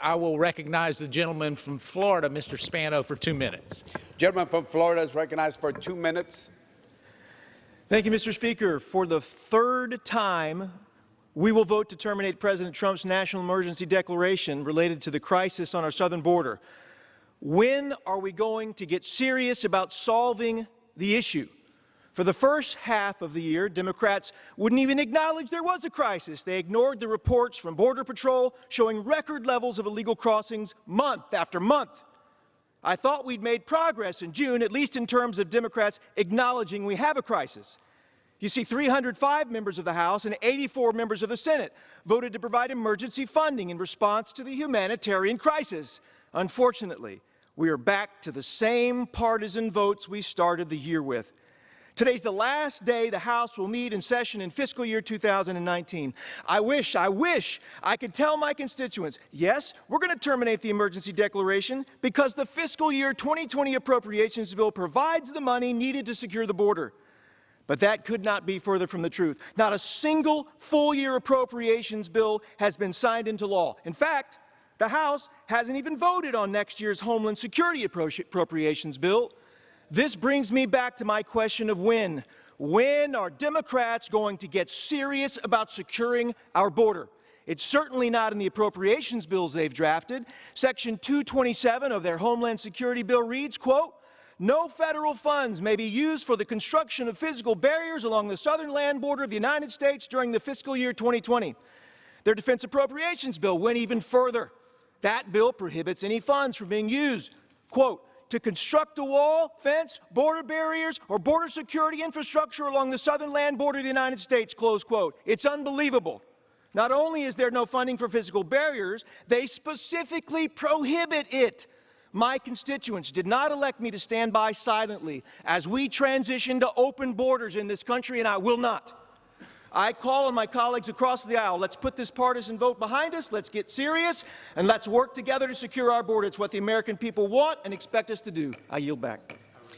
I will recognize the gentleman from Florida, Mr. Spano, for 2 minutes. Gentleman from Florida is recognized for 2 minutes. Thank you, Mr. Speaker. For the third time, we will vote to terminate President Trump's national emergency declaration related to the crisis on our southern border. When are we going to get serious about solving the issue? For the first half of the year, Democrats wouldn't even acknowledge there was a crisis. They ignored the reports from Border Patrol showing record levels of illegal crossings month after month. I thought we'd made progress in June, at least in terms of Democrats acknowledging we have a crisis. You see, 305 members of the House and 84 members of the Senate voted to provide emergency funding in response to the humanitarian crisis. Unfortunately, we are back to the same partisan votes we started the year with. Today's the last day the House will meet in session in fiscal year 2019. I wish I could tell my constituents, yes, we're going to terminate the emergency declaration because the fiscal year 2020 appropriations bill provides the money needed to secure the border. But that could not be further from the truth. Not a single full-year appropriations bill has been signed into law. In fact, the House hasn't even voted on next year's Homeland Security appropriations bill. This brings me back to my question of when. When are Democrats going to get serious about securing our border? It's certainly not in the appropriations bills they've drafted. Section 227 of their Homeland Security bill reads, quote, "No federal funds may be used for the construction of physical barriers along the southern land border of the United States during the fiscal year 2020. Their defense appropriations bill went even further. That bill prohibits any funds from being used, quote, to construct a wall, fence, border barriers, or border security infrastructure along the southern land border of the United States, close quote. It's unbelievable. Not only is there no funding for physical barriers, they specifically prohibit it. My constituents did not elect me to stand by silently as we transition to open borders in this country, and I will not. I call on my colleagues across the aisle, let's put this partisan vote behind us, let's get serious, and let's work together to secure our border. It's what the American people want and expect us to do. I yield back.